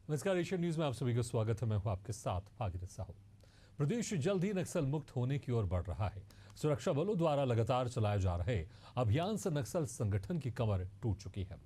नमस्कार, Asian news में आप सभी का स्वागत है। मैं हूं आपके साथ भागीरथ साहू। प्रदेश जल्द ही नक्सल मुक्त होने की ओर बढ़ रहा है। सुरक्षा बलों द्वारा लगातार चलाए जा रहे अभियान से नक्सल संगठन की कमर टूट चुकी है।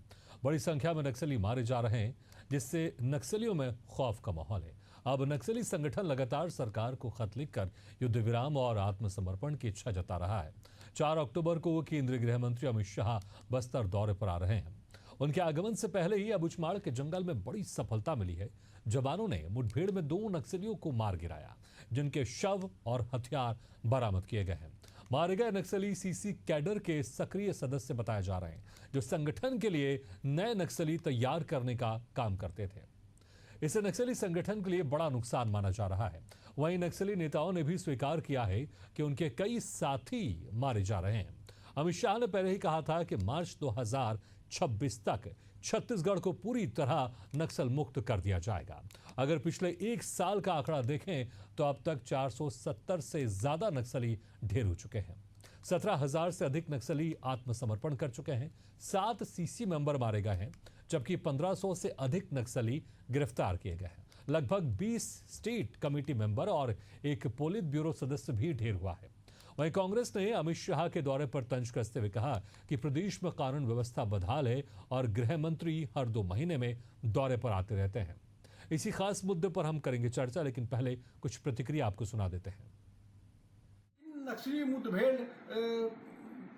बड़ी संख्या में नक्सली मारे जा रहे हैं, जिससे नक्सलियों में खौफ का माहौल है। अब नक्सली संगठन लगातार सरकार को खत लिखकर युद्ध विराम और आत्मसमर्पण की इच्छा जता रहा है। 4 अक्टूबर को केंद्रीय गृह मंत्री अमित शाह बस्तर दौरे पर आ रहे हैं। उनके आगमन से पहले ही अबुझमाड़ के जंगल में बड़ी सफलता मिली है। जवानों ने मुठभेड़ में 2 नक्सलियों को मार गिराया, जिनके शव और हथियार बरामद किए गए हैं। मारे गए नक्सली सीसी कैडर के सक्रिय सदस्य बताए जा रहे हैं, जो संगठन के लिए नए नक्सली तैयार करने का काम करते थे। इसे नक्सली संगठन के लिए बड़ा नुकसान माना जा रहा है। वहीं नक्सली नेताओं ने भी स्वीकार किया है कि उनके कई साथी मारे जा रहे हैं। अमित शाह ने पहले ही कहा था कि मार्च 2026 तक छत्तीसगढ़ को पूरी तरह नक्सल मुक्त कर दिया जाएगा। अगर पिछले 1 साल का आंकड़ा देखें तो अब तक 470 से ज्यादा नक्सली ढेर हो चुके हैं। 17,000 से अधिक नक्सली आत्मसमर्पण कर चुके हैं। 7 सीसी मेंबर मारे गए हैं, जबकि 1500 से अधिक नक्सली गिरफ्तार किए गए हैं। लगभग 20 स्टेट कमेटी मेंबर और एक पोलित ब्यूरो सदस्य भी ढेर हुआ है। वहीं कांग्रेस ने अमित शाह के दौरे पर तंज कसते हुए कहा कि प्रदेश में कानून व्यवस्था बदहाल है और गृह मंत्री हर 2 महीने में दौरे पर आते रहते हैं। इसी खास मुद्दे पर हम करेंगे चर्चा, लेकिन पहले कुछ प्रतिक्रिया आपको सुना देते हैं। नक्सली मुठभेड़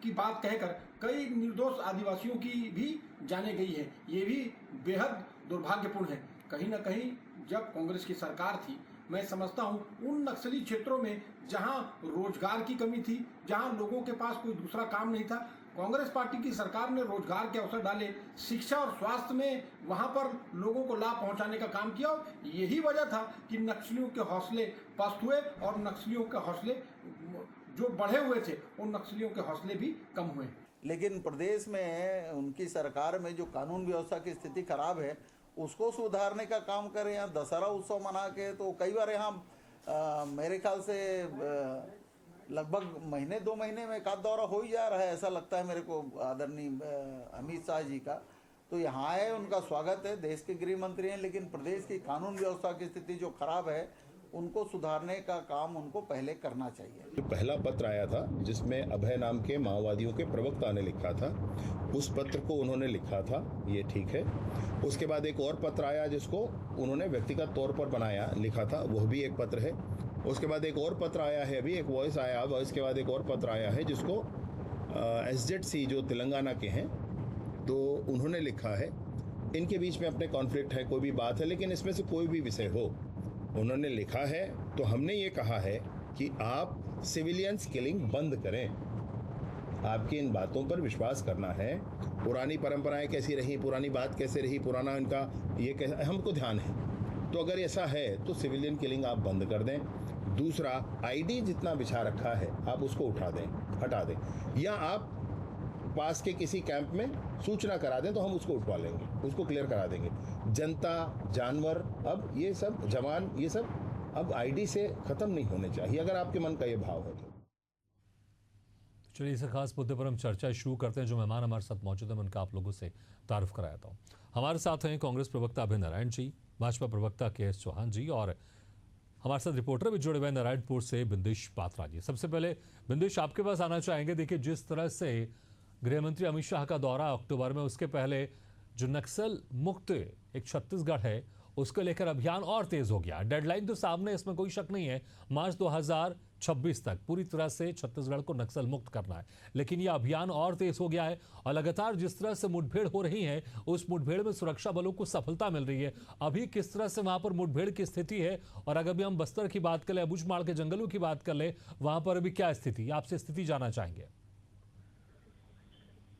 की बात कहकर कई निर्दोष आदिवासियों की भी जाने गई है। ये भी बेहद दुर्भाग्यपूर्ण है। कहीं ना कहीं जब कांग्रेस की सरकार थी, मैं समझता हूं उन नक्सली क्षेत्रों में जहां रोजगार की कमी थी, जहां लोगों के पास कोई दूसरा काम नहीं था, कांग्रेस पार्टी की सरकार ने रोजगार के अवसर डाले, शिक्षा और स्वास्थ्य में वहां पर लोगों को लाभ पहुंचाने का काम किया। यही वजह था कि नक्सलियों के हौसले पस्त हुए और नक्सलियों के हौसले जो बढ़े हुए थे, उन नक्सलियों के हौसले भी कम हुए। लेकिन प्रदेश में उनकी सरकार में जो कानून व्यवस्था की स्थिति खराब है, उसको सुधारने का काम करें। यहाँ दशहरा उत्सव मना के तो कई बार यहाँ मेरे ख्याल से लगभग महीने 2 महीने में एक आध दौरा हो ही जा रहा है, ऐसा लगता है मेरे को आदरणीय अमित शाह जी का। तो यहाँ है, उनका स्वागत है, देश के गृह मंत्री हैं, लेकिन प्रदेश की कानून व्यवस्था की स्थिति जो खराब है, उनको सुधारने का काम उनको पहले करना चाहिए। जो पहला पत्र आया था जिसमें अभय नाम के माओवादियों के प्रवक्ता ने लिखा था, उस पत्र को उन्होंने लिखा था, ये ठीक है। उसके बाद एक और पत्र आया जिसको उन्होंने व्यक्तिगत तौर पर बनाया लिखा था, वह भी एक पत्र है। उसके बाद एक और पत्र आया है, अभी एक वॉइस आया, वॉइस के बाद एक और पत्र आया है जिसको SZC जो तेलंगाना के हैं, तो उन्होंने लिखा है। इनके बीच में अपने कॉन्फ्लिक्ट है, कोई भी बात है, लेकिन इसमें से कोई भी विषय हो, उन्होंने लिखा है तो हमने ये कहा है कि आप सिविलियंस किलिंग बंद करें। आपकी इन बातों पर विश्वास करना है। पुरानी परंपराएं कैसी रही, पुरानी बात कैसे रही, पुराना इनका ये कैसा, हमको ध्यान है। तो अगर ऐसा है तो सिविलियन किलिंग आप बंद कर दें। दूसरा, आईडी जितना बिछा रखा है आप उसको उठा दें, हटा दें, या आप पास के किसी कैंप में सूचना करा दें तो हम उसको उठवा लेंगे, उसको क्लियर करा देंगे। जनता, जानवर, अब ये सब जवान, ये सब अब आईडी से खत्म नहीं होने चाहिए, अगर आपके मन का ये भाव है तो। चलिए, इस खास मुद्दे पर हम चर्चा शुरू करते हैं। जो मेहमान हमारे साथ मौजूद हैं, उनका आप लोगों से तारुफ कराता हूँ। हमारे साथ हैं कांग्रेस प्रवक्ता अभय नारायण जी, भाजपा प्रवक्ता KS चौहान जी, और हमारे साथ रिपोर्टर भी जुड़े हुए नारायणपुर से बिंदेश पात्रा जी। सबसे पहले बिंदेश, आपके पास आना चाहेंगे। देखिए, जिस तरह से गृह मंत्री अमित शाह का दौरा अक्टूबर में, उसके पहले जो नक्सल मुक्त एक छत्तीसगढ़ है, उसको लेकर अभियान और तेज हो गया। डेडलाइन तो सामने, इसमें कोई शक नहीं है, मार्च 2026 तक पूरी तरह से छत्तीसगढ़ को नक्सल मुक्त करना है। लेकिन यह अभियान और तेज हो गया है और लगातार जिस तरह से मुठभेड़ हो रही है, उस मुठभेड़ में सुरक्षा बलों को सफलता मिल रही है। अभी किस तरह से वहां पर मुठभेड़ की स्थिति है, और अगर भी हम बस्तर की बात करें, अबुझमाड़ के जंगलों की बात कर ले, वहां पर अभी क्या स्थिति, आपसे स्थिति जानना चाहेंगे।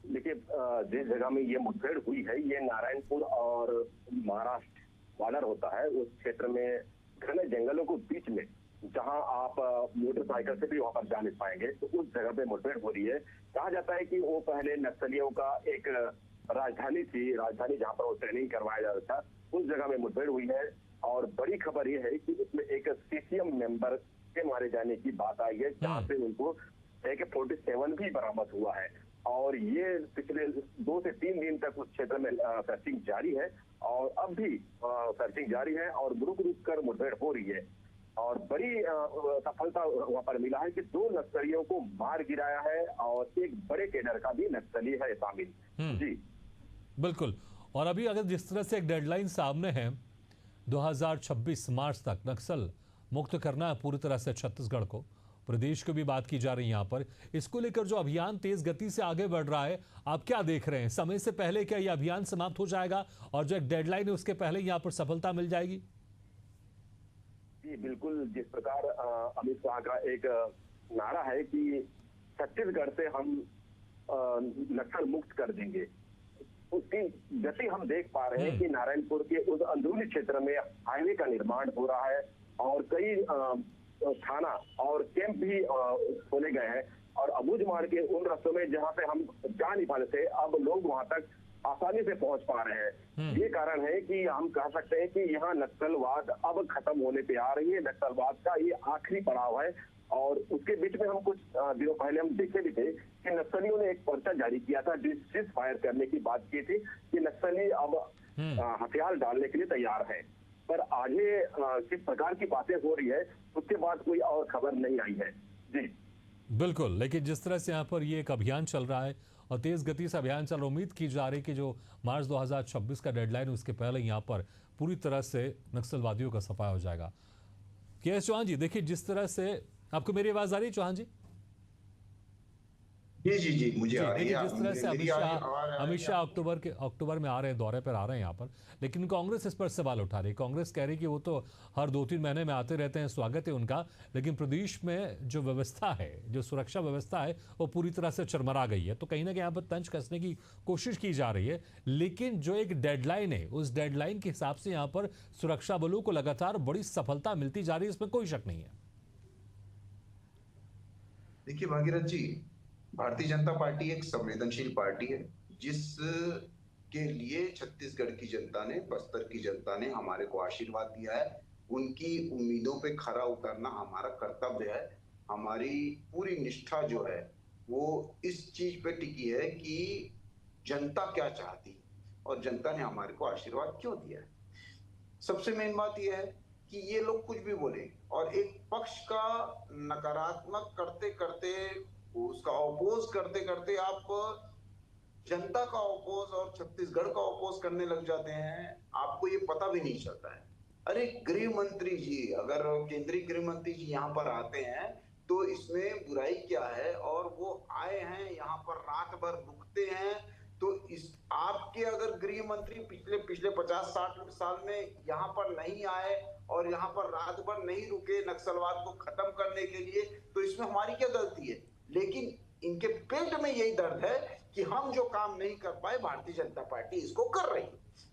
देखिए, जिस जगह में ये मुठभेड़ हुई है, ये नारायणपुर और महाराष्ट्र बॉर्डर होता है, उस क्षेत्र में घने जंगलों के बीच में, जहां आप मोटरसाइकिल से भी वहां पर जा नहीं पाएंगे, तो उस जगह पे मुठभेड़ हो रही है। कहा जाता है कि वो पहले नक्सलियों का एक राजधानी थी, राजधानी जहां पर वो ट्रेनिंग करवाया जाता था, उस जगह में मुठभेड़ हुई है। और बड़ी खबर ये है कि इसमें एक CCM मेंबर के मारे जाने की बात आई है, जहां से उनको AK-47 भी बरामद हुआ है। और ये पिछले 2 से 3 दिन तक उस क्षेत्र में सर्चिंग जारी है और अब भी सर्चिंग जारी है और रुक कर मुठभेड़ हो रही है और बड़ी सफलता वहां पर मिला है कि 2 नक्सलियों को मार गिराया है और एक बड़े कैडर का भी नक्सली है शामिल। जी बिल्कुल। और अभी अगर जिस तरह से एक डेडलाइन सामने है 2026 मार्च तक नक्सल मुक्त करना है पूरी तरह से छत्तीसगढ़ को, प्रदेश की भी बात की जा रही है यहाँ पर, इसको लेकर जो अभियान तेज गति से आगे बढ़ रहा है, आप क्या देख रहे हैं? समय से पहले क्या यह अभियान समाप्त हो जाएगा और जो एक डेडलाइन है उसके पहले यहाँ पर सफलता मिल जाएगी? जी बिल्कुल, जिस प्रकार अमित शाह का एक नारा है कि छत्तीसगढ़ से हम नक्सल मुक्त कर देंगे, उसकी गति हम देख पा रहे हैं कि नारायणपुर के उस अंदरूनी क्षेत्र में हाईवे का निर्माण हो रहा है और कई थाना और कैंप भी खोले गए हैं और अबूझमाड़ के उन रास्तों में जहां से हम जा नहीं पाते थे, अब लोग वहां तक आसानी से पहुंच पा रहे हैं। ये कारण है कि हम कह सकते हैं कि यहाँ नक्सलवाद अब खत्म होने पे आ रही है। नक्सलवाद का ये आखिरी पड़ाव है और उसके बीच में हम कुछ दिनों पहले हम देखे भी थे कि नक्सलियों ने एक पर्चा जारी किया था, सीज फायर करने की बात की थी कि नक्सली अब हथियार डालने के लिए तैयार है, पर आगे किस प्रकार की बातें हो रही है उसके बाद कोई और खबर नहीं आई है। जी बिल्कुल, लेकिन जिस तरह से यहाँ पर ये एक अभियान चल रहा है और तेज गति से अभियान चल रहा है, उम्मीद की जा रही है कि जो मार्च 2026 का डेडलाइन है उसके पहले यहाँ पर पूरी तरह से नक्सलवादियों का सफाया हो जाएगा। के.एस. चौहान जी, देखिए जिस तरह से, आपको मेरी आवाज आ रही है चौहान जी? जी जी जी मुझे आ रही है। जिस तरह से अमित शाह अक्टूबर में आ रहे हैं, दौरे पर आ रहे हैं यहाँ पर, लेकिन कांग्रेस इस पर सवाल उठा रही है। कांग्रेस कह रही है कि वो तो हर 2-3 महीने में आते रहते हैं, स्वागत है उनका, लेकिन प्रदेश में जो व्यवस्था है, जो सुरक्षा व्यवस्था है, वो पूरी तरह से चरमरा गई है। तो कहीं ना कहीं यहाँ पर तंज कसने की कोशिश की जा रही है, लेकिन जो एक डेडलाइन है उस डेडलाइन के हिसाब से यहाँ पर सुरक्षा बलों को लगातार बड़ी सफलता मिलती जा रही है, इसमें कोई शक नहीं है। देखिए भागीरथ जी, भारतीय जनता पार्टी एक संवेदनशील पार्टी है जिस के लिए छत्तीसगढ़ की जनता ने, बस्तर की जनता ने हमारे को आशीर्वाद दिया है। उनकी उम्मीदों पे खरा उतरना हमारा कर्तव्य है। हमारी पूरी निष्ठा जो है वो इस चीज पे टिकी है कि जनता क्या चाहती और जनता ने हमारे को आशीर्वाद क्यों दिया है। सबसे मेन बात यह है कि ये लोग कुछ भी बोले और एक पक्ष का नकारात्मक करते करते, उसका अपोज करते करते आप जनता का अपोज और छत्तीसगढ़ का अपोज करने लग जाते हैं, आपको ये पता भी नहीं चलता है। अरे गृह मंत्री जी, अगर केंद्रीय गृह मंत्री जी यहाँ पर आते हैं तो इसमें बुराई क्या है? और वो आए हैं यहाँ पर, रात भर रुकते हैं, तो इस आपके अगर गृह मंत्री पिछले 50-60 साल में यहाँ पर नहीं आए और यहाँ पर रात भर नहीं रुके नक्सलवाद को खत्म करने के लिए, तो इसमें हमारी क्या गलती है? लेकिन इनके पेट में यही दर्द है कि हम जो काम नहीं कर पाए, भारतीय जनता पार्टी इसको कर रही है।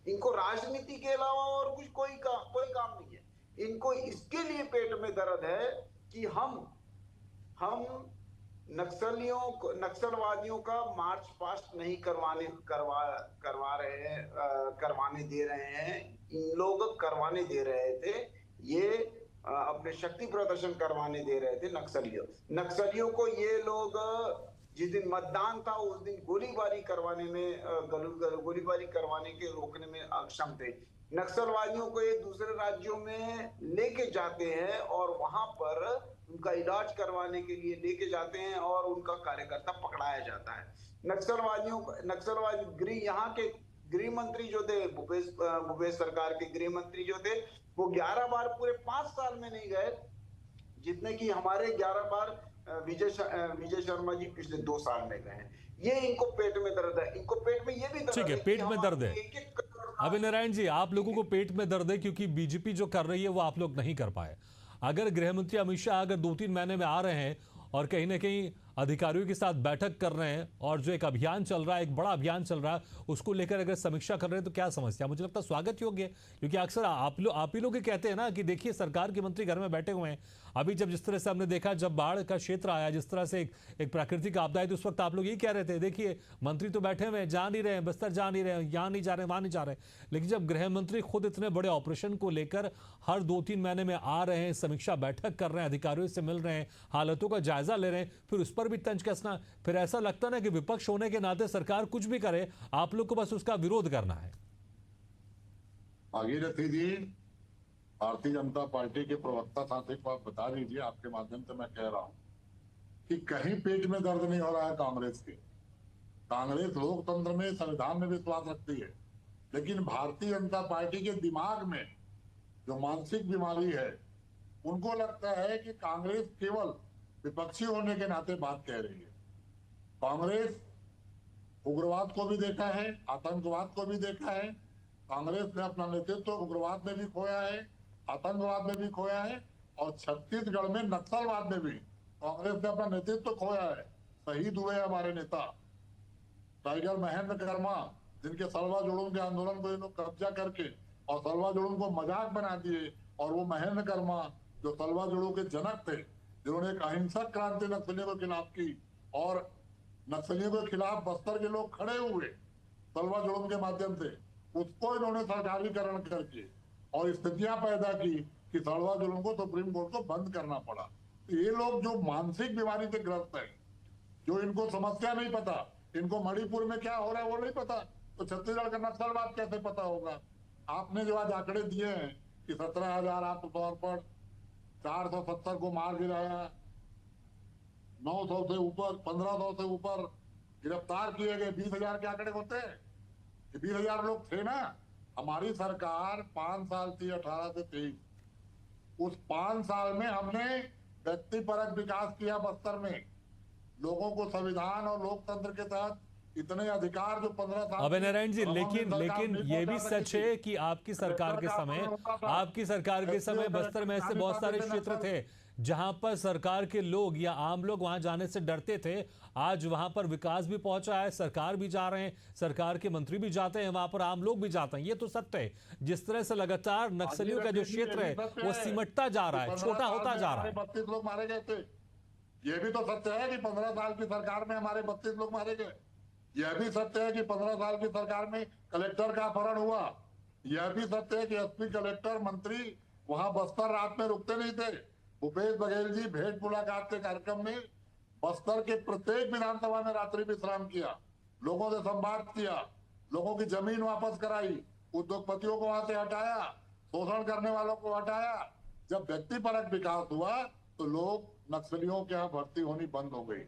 इनको राजनीति के अलावा और कुछ कोई काम नहीं है। इनको इसके लिए पेट में दर्द है कि हम नक्सलवादियों का मार्च पास्ट नहीं करवाने दे रहे हैं। इन लोग करवाने दे रहे थे, ये अपने शक्ति प्रदर्शन करवाने दे रहे थे नक्सलियों को। ये लोग जिस दिन मतदान था उस दिन गोलीबारी करवाने के रोकने में अक्षम थे। नक्सलवादियों को एक दूसरे राज्यों में लेके जाते हैं और वहां पर उनका इलाज करवाने के लिए लेके जाते हैं और उनका कार्यकर्ता पकड़ाया जाता है। नक्सलवादी यहाँ के गृह मंत्री जो थे, भूपेश सरकार के गृह मंत्री जो थे, वो 11 बार पूरे 5 साल में नहीं गए, जितने की हमारे 11 बार विजय शर्मा जी पिछले 2 साल में गए हैं। ये इनको पेट में दर्द है। इनको पेट में ये भी दर्द है। ठीक है, पेट में दर्द है। अभी नारायण जी, आप लोगों को पेट में दर्द है क्योंकि बीजेपी जो कर रही है वो आप लोग नहीं कर पाए। अगर गृह मंत्री अमित शाह अगर 2-3 महीने में आ रहे हैं और कहीं ना कहीं अधिकारियों के साथ बैठक कर रहे हैं और जो एक अभियान चल रहा है, एक बड़ा अभियान चल रहा है, उसको लेकर अगर समीक्षा कर रहे हैं तो क्या समस्या? मुझे लगता है स्वागत योग्य है, क्योंकि अक्सर आप ही लोग कहते हैं ना कि देखिए सरकार के मंत्री घर में बैठे हुए हैं। अभी जब जिस तरह से हमने देखा, जब बाढ़ का क्षेत्र आया, जिस तरह से एक प्राकृतिक आपदा आई, तो उस वक्त आप लोग यही कह रहे थे, देखिए मंत्री तो बैठे हुए हैं, जा नहीं रहे हैं, बस्तर जा नहीं रहे हैं, यहाँ नहीं जा रहे, वहाँ नहीं जा रहे। लेकिन जब गृह मंत्री खुद इतने बड़े ऑपरेशन को लेकर हर 2-3 महीने में आ रहे हैं, समीक्षा बैठक कर रहे हैं, अधिकारियों से मिल रहे हैं, हालातों का जायजा ले रहे हैं, फिर उस पर पर भी तंज कसना, फिर ऐसा लगता ना कि विपक्ष होने के नाते सरकार कुछ भी करे, आप लोग को बस उसका विरोध करना है। भागीरथी जी, भारतीय जनता पार्टी के प्रवक्ता साथी को आप बता दीजिए, आपके माध्यम से मैं कह रहा हूं कि कहीं पेट में दर्द नहीं हो रहा है कांग्रेस के। कांग्रेस लोकतंत्र में, संविधान में विश्वास रखती है, लेकिन भारतीय जनता पार्टी के दिमाग में जो मानसिक बीमारी है, उनको लगता है कि कांग्रेस केवल विपक्षी होने के नाते बात कह रही है। कांग्रेस उग्रवाद को भी देखा है, आतंकवाद को भी देखा है। कांग्रेस ने अपना नेतृत्व उग्रवाद में भी खोया है, आतंकवाद में भी खोया है, और छत्तीसगढ़ में नक्सलवाद में भी कांग्रेस ने अपना नेतृत्व खोया है। शहीद हुए हमारे नेता टाइगर महेंद्र कर्मा, जिनके सलवा जुड़ूम के आंदोलन को इन लोग कब्जा करके और सलवा जुड़ूम को मजाक बना दिए। और वो महेंद्र कर्मा जो सलवा जुड़ू के जनक थे, जिन्होंने एक अहिंसक क्रांति नक्सलियों के खिलाफ की, और नक्सलियों के खिलाफ बस्तर के लोग खड़े हुए सलवा जुड़ूम के माध्यम से, उसको इन्होंने सरकारीकरण करके और स्थितियां पैदा की कि सलवा जुड़ूम को सुप्रीम कोर्ट को बंद करना पड़ा। ये लोग जो मानसिक बीमारी से ग्रस्त है, जो इनको समस्या नहीं पता, इनको मणिपुर में क्या हो रहा है वो नहीं पता, तो छत्तीसगढ़ का नक्सलवाद कैसे पता होगा। आपने जो आज आंकड़े दिए हैं कि 17,000 आप तौर पर 470 को मार गिराया, 900 से ऊपर, 1500 से ऊपर गिरफ्तार किए गए, 20,000 के आंकड़े होते हैं। 20,000 लोग थे ना। हमारी सरकार 5 साल थी, 18 से 23। उस 5 साल में हमने व्यक्तिपरक विकास किया बस्तर में। लोगों को संविधान और लोकतंत्र के तहत इतने अधिकार जो 15 साल। अभय नारायण जी, लेकिन ये भी सच है कि आपकी सरकार के समय बस्तर में ऐसे बहुत सारे क्षेत्र थे जहां पर सरकार के लोग या आम लोग वहां जाने से डरते थे। आज वहां पर विकास भी पहुंचा है, सरकार भी जा रहे हैं, सरकार के मंत्री भी जाते हैं, वहां पर आम लोग भी जाते हैं। ये तो सत्य है। जिस तरह से लगातार नक्सलियों का जो क्षेत्र है वो सिमटता जा रहा है, छोटा होता जा रहा है। 32 लोग मारे गए थे। यह भी तो सत्य है कि 15 साल की सरकार में हमारे 32 लोग मारे गए। यह भी सत्य है कि 15 साल की सरकार में कलेक्टर का अपहरण हुआ। यह भी सत्य है कि एसपी, कलेक्टर, मंत्री वहां बस्तर रात में रुकते नहीं थे। भूपेश बघेल जी भेंट मुलाकात के कार्यक्रम में बस्तर के प्रत्येक विधानसभा में रात्रि विश्राम किया, लोगों से संवाद किया, लोगों की जमीन वापस कराई, उद्योगपतियों को वहां से हटाया, शोषण करने वालों को हटाया। जब व्यक्तिपरक विकास हुआ तो लोग नक्सलियों के यहाँ भर्ती होनी बंद हो गई।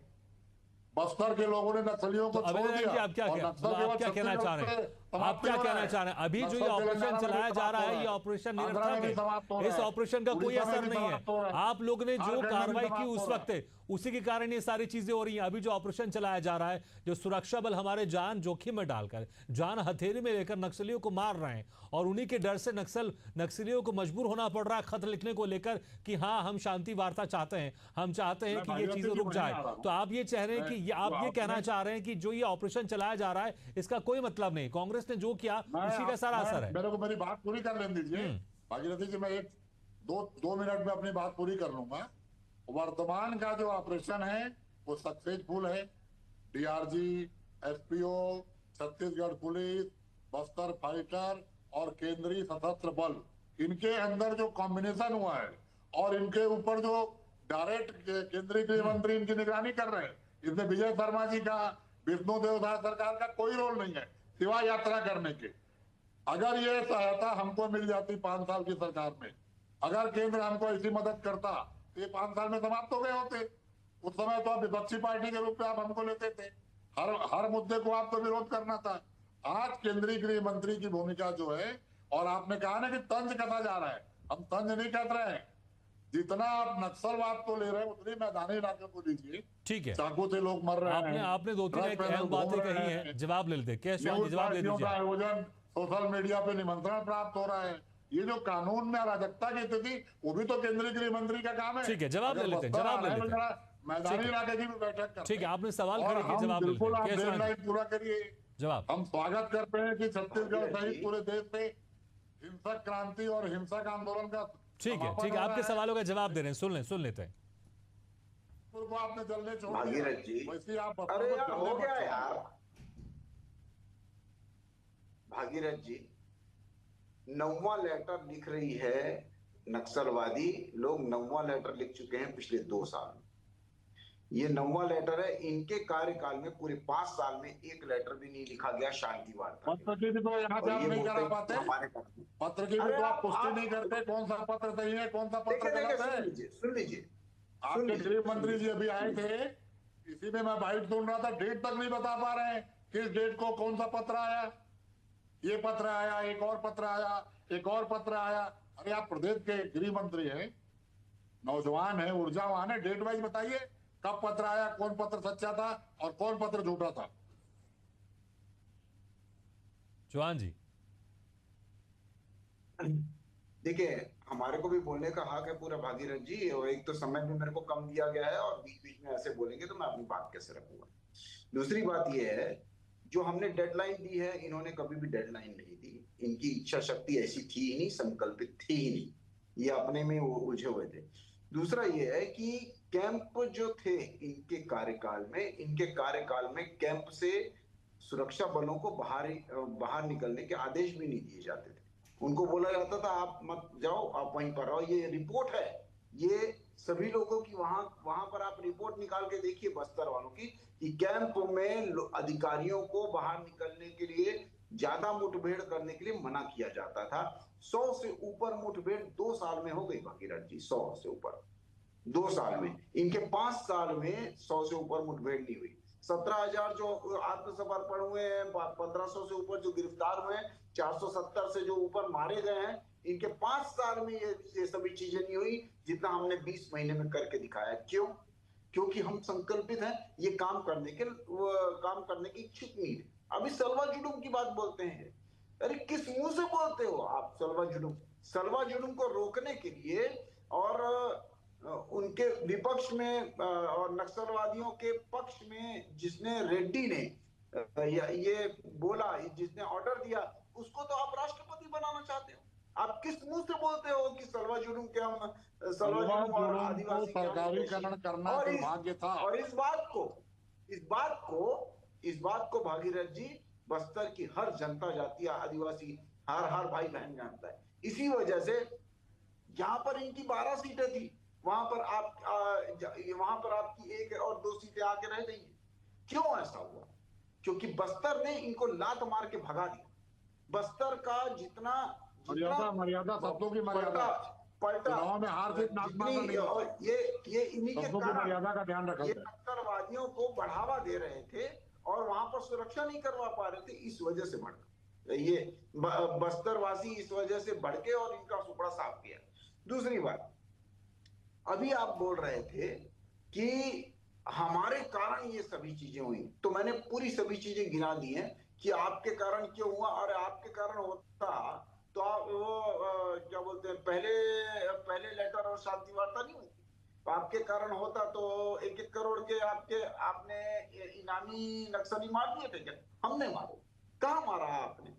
बस्तर के लोगों ने नक्सलियों को छोड़ दिया। आप क्या कहना चाह रहे हैं? आप क्या कहना चाह रहे हैं? अभी जो ये ऑपरेशन चलाया जा रहा है, ये ऑपरेशन निरर्थक है। इस ऑपरेशन का कोई असर नहीं है। आप लोग ने जो कार्रवाई की उस वक्त, उसी के कारण ये सारी चीजें हो रही हैं। अभी जो ऑपरेशन चलाया जा रहा है, जो सुरक्षा बल हमारे जान जोखिम में डालकर, जान हथेली में लेकर नक्सलियों को मार रहे हैं, और उन्हीं के डर से नक्सलियों को मजबूर होना पड़ रहा है खत लिखने को लेकर कि हाँ, हम शांति वार्ता चाहते हैं, हम चाहते हैं कि ये चीजें रुक जाए। तो आप ये चाह रहे हैं कि आप ये कहना चाह रहे हैं कि जो ये ऑपरेशन चलाया जा रहा है, इसका कोई मतलब नहीं, कांग्रेस ने जो किया उसी का सारा असर है। मेरे को मेरी बात पूरी कर लेने दीजिए भागीरथी जी। मैं दो मिनट में अपनी बात पूरी कर लूंगा। वर्तमान का जो ऑपरेशन है वो सक्सेसफुल है। DRG, SPO, Chhattisgarh police, Bastar fighter और केंद्रीय सशस्त्र बल, इनके अंदर जो कॉम्बिनेशन हुआ है और इनके ऊपर जो डायरेक्ट केंद्रीय गृह मंत्री इनकी निगरानी कर रहे हैं, इसमें विजय शर्मा जी का, विष्णुदेव साय सरकार का कोई रोल नहीं है सिवाय यात्रा करने के। अगर ये सहायता हमको मिल जाती 5 साल की सरकार में, अगर केंद्र हमको ऐसी मदद करता, तो ये 5 साल में समाप्त हो गए होते। उस समय तो आप विपक्षी पार्टी के रूप में आप हमको लेते थे, हर मुद्दे को आपको विरोध करना था। आज केंद्रीय गृह मंत्री की भूमिका जो है, और आपने कहा ना कि तंज कसा जा रहा है, हम तंज नहीं कस रहे हैं। जितना आप नक्सलवाद को ले रहे हैं उतनी मैदानी इलाके को लीजिए। ठीक है, चाकू से लोग मर रहे हैं। आपने 2-3 एक अहम बातें कही हैं, जवाब ले लेते हैं। जवाब दे दीजिए। आयोजन सोशल मीडिया पे निमंत्रण प्राप्त हो रहा है। ये जो कानून में अराजकता की स्थिति, वो भी तो केंद्रीय गृह मंत्री का काम है। ठीक है, जवाब ले लेते हैं। मैदानी इलाके की भी बैठक कर। ठीक है, आपने सवाल किया, जवाब बिल्कुल आप डेडलाइन पूरा करिए। जवाब। हम स्वागत करते हैं कि छत्तीसगढ़ सहित पूरे देश में हिंसक क्रांति और हिंसक आंदोलन का। ठीक है, आपके सवालों का जवाब दे रहे हैं, सुन लेते हैं। को आपने जलने छोड़ भागीरथ जी, वैसे आप अरे यार हो गया यार। भागीरथ जी, 9वां लेटर लिख रही है नक्सलवादी लोग, 9वां लेटर लिख चुके हैं पिछले 2 साल। ये 9वां लेटर है। इनके कार्यकाल में पूरे 5 साल में एक लेटर भी नहीं लिखा गया शांति वार्ता। पत्र की भी तो यहाँ से और आप ये नहीं बोलते करा हैं पाते, हमारे पत्र की भी अरे तो आप आप पुष्टि नहीं करते, कौन सा पत्र सही है कौन सा पत्र देखिए गलत है। सुन लीजिए आपके गृह मंत्री जी अभी आए थे, इसी में मैं बाइट सुन रहा था, डेट तक नहीं बता पा रहे हैं किस डेट को कौन सा पत्र आया। ये पत्र आया, एक और पत्र आया, एक और पत्र आया। अरे आप प्रदेश के गृह मंत्री हैं, नौजवान है, ऊर्जावान है, डेट वाइज बताइए कब पत्र आया, कौन पत्र सच्चा था और कौन पत्र झूठा था। चौहान जी, देखिए हमारे को भी बोलने का हक है पूरा भागीरथ जी, और एक तो समय भी मेरे को कम दिया गया है और बीच बीच में ऐसे बोलेंगे तो मैं अपनी बात कैसे रखूंगा। दूसरी बात यह है, जो हमने डेडलाइन दी है, इन्होंने कभी भी डेडलाइन नहीं दी। इनकी इच्छा शक्ति ऐसी थी ही नहीं, संकल्पित थी ही नहीं, ये अपने में वो उलझे हुए थे। दूसरा ये है कि कैंप जो थे इनके कार्यकाल में कैंप से सुरक्षा बलों को बाहर निकलने के आदेश भी नहीं दिए जाते थे। उनको बोला जाता था आप मत जाओ, आप वहीं पर रहो। ये रिपोर्ट है, ये सभी लोगों की, वहां पर आप रिपोर्ट निकाल के देखिए बस्तर वालों की, कि कैंप में अधिकारियों को बाहर निकलने के लिए, ज्यादा मुठभेड़ करने के लिए मना किया जाता था। 100 से ऊपर मुठभेड़ 2 साल में हो गई भागीरथ जी, 100 से ऊपर 2 साल में। इनके 5 साल में 100 से ऊपर मुठभेड़ नहीं हुई। 17,000 जो आत्मसमर्पण हुए हैं, 1500 से ऊपर जो गिरफ्तार हुए हैं, 470 से जो ऊपर मारे गए हैं, इनके 5 साल में ये सभी चीजें नहीं हुई जितना हमने 20 महीने में करके दिखाया। क्यों? क्योंकि हम संकल्पित हैं ये काम करने की इच्छुक नहीं है। अभी सलवा जुलूम की बात बोलते हैं, अरे किस मुंह से बोलते हो आप सलवा जुलूम को रोकने के लिए और उनके विपक्ष में और नक्सलवादियों के पक्ष में जिसने रेड्डी ने ये बोला, जिसने ऑर्डर दिया, उसको तो आप राष्ट्रपति बनाना चाहते हो। आप किस मुंह से बोलते हो कि सलवा जुलूम के हम और आदिवासी सरकारीकरण करना दुर्भाग्य था। और इस बात को भागीरथ जी बस्तर की हर जनता जाति, आदिवासी, हर भाई बहन जानता है। इसी वजह से जहां पर इनकी 12 सीटें थी, वहां पर आपकी 1 और 2 सीटें आके रह गई हैं। क्यों ऐसा हुआ? क्योंकि बस्तर ने इनको लात मार के भगा दिया। बस्तर का जितना मर्यादा शब्दों की मर्यादा पलटा में हार जीत नहीं, और ये इन्हीं के कारण मर्यादा का ध्यान रखा, ये नक्सलवादियों को बढ़ावा दे रहे थे और वहां पर सुरक्षा नहीं करवा पा रहे थे। इस वजह से भड़का ये बस्तर वासी, इस वजह से भड़के और इनका सुपड़ा साफ किया। दूसरी बात, अभी आप बोल रहे थे कि हमारे कारण ये सभी चीजें हुई, तो मैंने पूरी सभी चीजें गिना दी हैं कि आपके कारण क्यों हुआ। और आपके कारण होता तो आप वो क्या बोलते हैं, पहले लेटर और शांति वार्ता नहीं हुई। आपके कारण होता तो 1-1 करोड़ के आपने इनामी नक्सली मार दिए थे क्या? हमने मारे? कहाँ मारा आपने?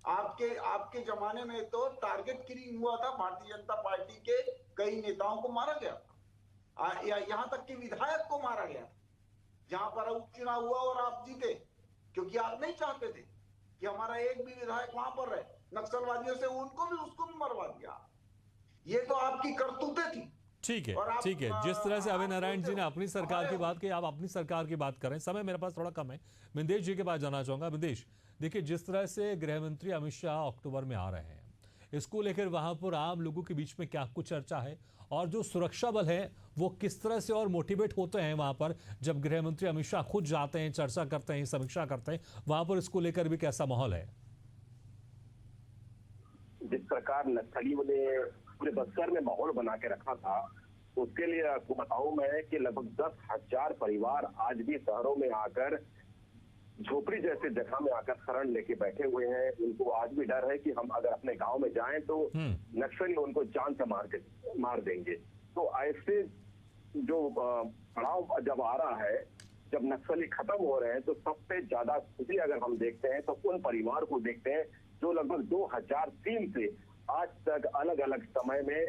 आपके जमाने में तो टारगेट किलिंग हुआ था, भारतीय जनता पार्टी के कई नेताओं को मारा गया था, यहाँ तक कि विधायक को मारा गया था, जहां पर उपचुनाव हुआ और आप जीते, क्योंकि आप नहीं चाहते थे कि हमारा एक भी विधायक वहां पर रहे। नक्सलवादियों से उसको भी मरवा दिया। ये तो आपकी करतूतें थी। ठीक है। जिस तरह से अभय नारायण जी ने अपनी सरकार की बात की, आप अपनी सरकार की बात करें। समय मेरे पास थोड़ा कम है, बिंदेश जी के पास जाना चाहूंगा। बिंदेश, देखिए जिस तरह से गृह मंत्री अमित शाह अक्टूबर में आ रहे हैं, इसको लेकर वहां पर आम लोगों के बीच में क्या कुछ चर्चा है, और जो सुरक्षा बल है वो किस तरह से और मोटिवेट होते हैं वहां पर जब गृह मंत्री अमित शाह खुद जाते हैं, चर्चा करते हैं, समीक्षा करते हैं, वहां पर इसको लेकर भी कैसा माहौल है? जिस प्रकार नक्सलियों ने पूरे बस्तर में माहौल बना के रखा था, उसके लिए आपको बताऊं मैं कि लगभग 10,000 परिवार आज भी शहरों में आकर, झोपड़ी जैसे जगह में आकर शरण लेके बैठे हुए हैं। उनको आज भी डर है कि हम अगर अपने गांव में जाएं तो नक्सली उनको जान से मार देंगे। तो ऐसे जो पड़ाव जब आ रहा है, जब नक्सली खत्म हो रहे हैं, तो सबसे ज्यादा खुशी अगर हम देखते हैं तो उन परिवार को देखते हैं जो लगभग 2003 से आज तक अलग अलग समय में,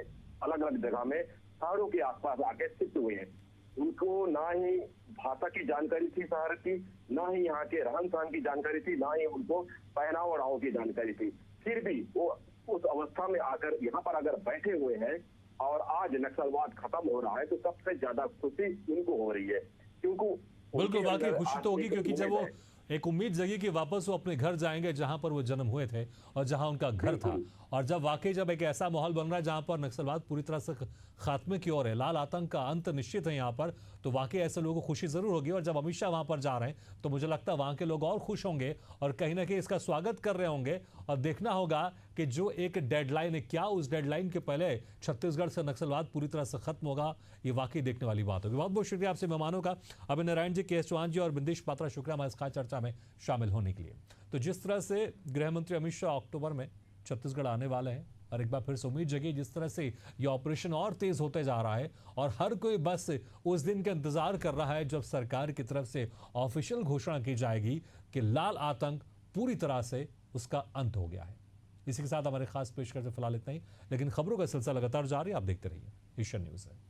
अलग अलग जगह में शहरों के आसपास आके शिफ्ट हुए हैं। उनको ना ही भाषा की जानकारी थी शहर की, ना ही यहाँ के रहन सहन की जानकारी थी, ना ही उनको पहनाव ओढ़ाव की जानकारी थी। फिर भी वो उस अवस्था में आकर यहाँ पर अगर बैठे हुए हैं और आज नक्सलवाद खत्म हो रहा है, तो सबसे ज्यादा खुशी उनको हो रही है। क्योंकि बिल्कुल, उनके वाकई अंदर खुशी आज तो होगी, से क्योंकि जब वो उम्मीद है। एक उम्मीद जगी कि वापस वो अपने घर जाएंगे जहां पर वो जन्म हुए थे और जहां उनका घर था। और जब वाकई जब एक ऐसा माहौल बन रहा है जहां पर नक्सलवाद पूरी तरह से खात्मे की ओर है, लाल आतंक का अंत निश्चित है यहाँ पर, तो वाकई ऐसे लोगों को खुशी जरूर होगी। और जब अमित शाह वहां पर जा रहे हैं तो मुझे लगता है वहां के लोग और खुश होंगे और कहीं ना कहीं इसका स्वागत कर रहे होंगे। और देखना होगा कि जो एक डेडलाइन है, क्या उस डेडलाइन के पहले छत्तीसगढ़ से नक्सलवाद पूरी तरह से खत्म होगा, ये वाकई देखने वाली बात होगी। बहुत बहुत शुक्रिया आपसे मेहमानों का, अभय नारायण जी, के चौहान जी और बिंदेश पात्रा, शुक्रिया हमारे इस चर्चा में शामिल होने के लिए। तो जिस तरह से गृह मंत्री अमित शाह अक्टूबर में छत्तीसगढ़ आने वाले हैं और एक बार फिर से उम्मीद जगी, जिस तरह से ये ऑपरेशन और तेज होते जा रहा है और हर कोई बस उस दिन का इंतजार कर रहा है जब सरकार की तरफ से ऑफिशियल घोषणा की जाएगी कि लाल आतंक पूरी तरह से उसका अंत हो गया है। इसी के साथ हमारे खास पेशकश से फिलहाल इतना ही, लेकिन खबरों का सिलसिला लगातार जारी, आप देखते रहिए एशियन न्यूज़ है।